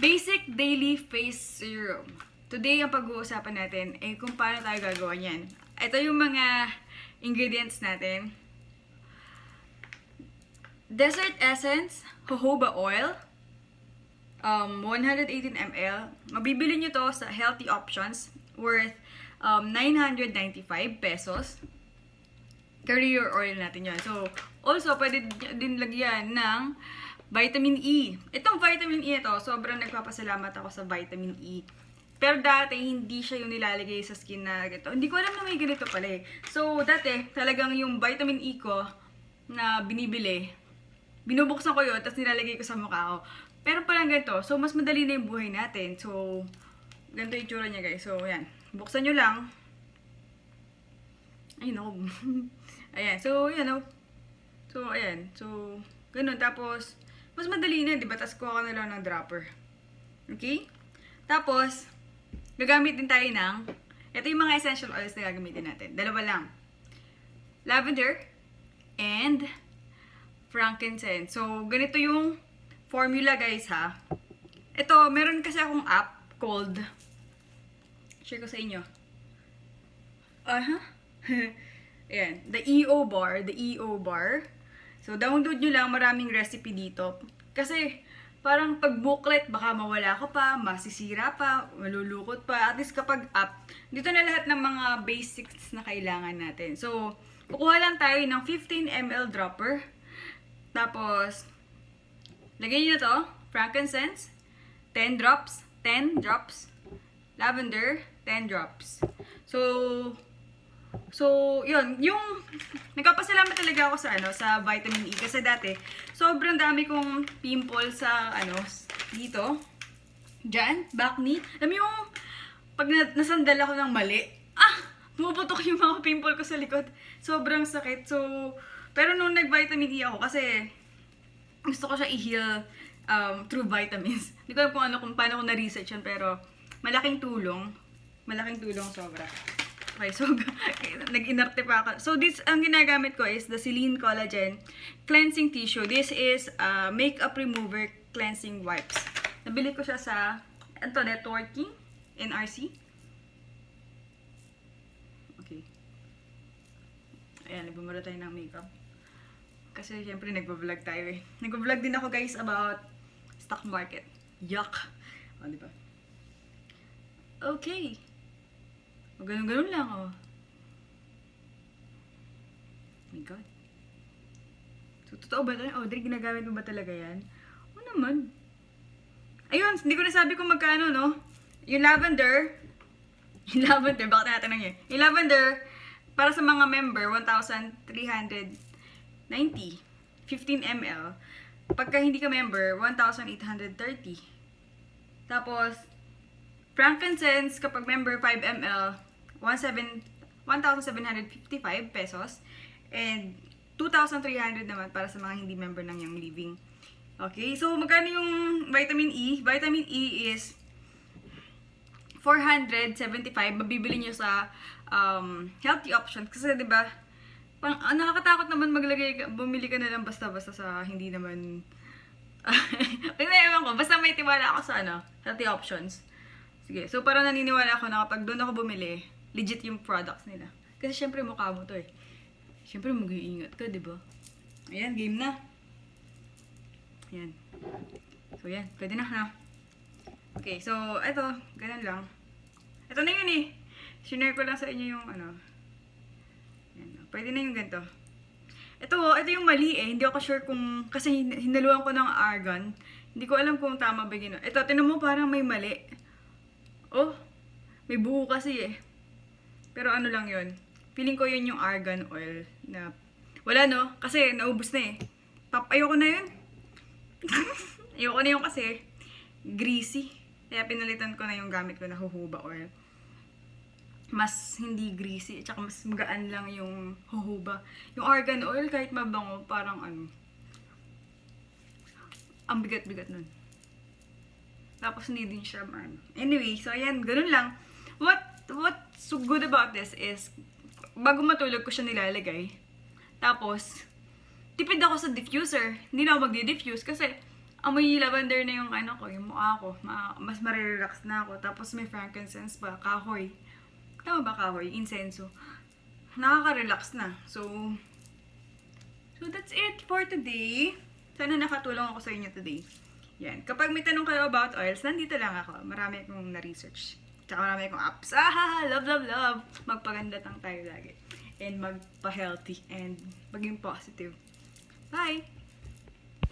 Basic Daily Face Serum. Today, ang pag-uusapan natin ay kung paano tayo gagawa niyan. Ito yung mga ingredients natin. Desert Essence, Jojoba Oil, 118 ml. Mabibili nyo to sa Healthy Options worth 995 pesos. Carrier oil natin yan. So, also, pwede din lagyan ng vitamin E. Itong vitamin E ito, sobrang nagpapasalamat ako sa vitamin E. Pero dati, hindi siya yung nilalagay sa skin na ganito. Hindi ko alam na may ganito pala eh. So, dati, talagang yung vitamin E ko na binibili, binubuksan ko yun, tapos nilalagay ko sa mukha ko. Pero parang ganito. So, mas madali na yung buhay natin. So, ganito yung tsura niya guys. So, ayan. Buksan nyo lang. Ayun ako. Ayan. So, ayan o. So, ayan. So, ganun. Tapos, mas madali na, di ba? Tapos, kuha ka na lang ng dropper. Okay? Tapos, gagamit din tayo ng, ito yung mga essential oils na gagamitin natin. Dalawa lang. Lavender and frankincense. So, ganito yung formula guys ha. Ito, meron kasi akong app called, share ko sa inyo. Ayan, the EO bar. So, download nyo lang, maraming recipe dito. Kasi, parang pag booklet, baka mawala ka pa, masisira pa, malulukot pa. At least kapag app, dito na lahat ng mga basics na kailangan natin. So, kukuha lang tayo ng 15 ml dropper. Tapos, lagay nyo to, frankincense, 10 drops, lavender, 10 drops. So, yun, yung nagpapasalamat talaga ako sa sa vitamin E kasi dati sobrang dami kong pimple sa dito. Diyan, back knee. Alam mo yung pag nasandal ako ng mali, pumuputok yung mga pimple ko sa likod. Sobrang sakit. So, pero nung nag-vitamin E ako kasi gusto ko siya i-heal through vitamins. Hindi ko alam kung paano ko na-research yun, pero malaking tulong. Malaking tulong sobra. Okay, so, nag-inerte pa ako. So, this, ang ginagamit ko is the Serum Collagen Cleansing Tissue. This is Makeup Remover Cleansing Wipes. Nabili ko siya sa, networking, NRC. Okay. Ayan, nagmumura tayo ng makeup. Kasi, syempre, nagbablog tayo eh. Nagbablog din ako, guys, about stock market. Yuck! O, diba? Okay. O, ganun-ganun lang, oh. Oh my God. So, totoo ba ito? Audrey, ginagamit mo ba talaga yan? O naman. Ayun, hindi ko nasabi kung magkano, no? Yung lavender, baka tinatanong niya. Yung lavender, para sa mga member, 1,390. 15 ml. Pagka hindi ka member, 1,830. Tapos, frankincense, kapag member, 5 ml, 1,755 pesos. And 2,300 naman para sa mga hindi member ng Young Living. Okay, so magkano yung vitamin E? Vitamin E is 475. Mabibili nyo sa Healthy Options. Kasi diba, nakakatakot naman bumili ka na lang basta-basta sa hindi naman... Ewan ko, basta may tiwala ako sa Healthy Options. Sige, so parang naniniwala ako na kapag doon ako bumili, legit yung products nila. Kasi syempre mukha mo to eh. Syempre mag-iingat ka, diba? Ayan, game na. Ayan. So yan, pwede na ha. Okay, so ito, ganun lang. Ito na yun eh. Sinare ko lang sa inyo yung Ayan, pwede na yung ganito. Ito yung mali eh. Hindi ako sure kung, kasi hinaluan ko ng argan. Hindi ko alam kung tama ba gino. Ito, tinan mo parang may mali. Oh, may buo kasi eh. Pero ano lang yun. Feeling ko yun yung argan oil na wala no, kasi naubos na eh. Ayoko na yun. Ayoko na yun kasi greasy. Kaya pinalitan ko na yung gamit ko na jojoba oil. Mas hindi greasy, at saka mas magaan lang yung jojoba. Yung argan oil, kahit mabango, parang ang bigat-bigat nun. Tapos hindi din siya Anyway, so ayan, ganun lang. What's so good about this is, bago matulog ko siya nilalagay. Tapos, tipid ako sa diffuser. Hindi na ako magdi-diffuse kasi amoy lavender na yung ano ko, yung mukha ko. Mas marirelax na ako. Tapos may frankincense pa, kahoy. Tama ba kahoy? Insenso. Nakaka-relax na. So that's it for today. Sana nakatulong ako sa inyo today. Yan. Kapag may tanong kayo about oils, nandito lang ako. Marami akong na-research. Tsaka marami akong apps. Love, love, love. Magpaganda lang tayo lagi. And magpa-healthy. And maging positive. Bye!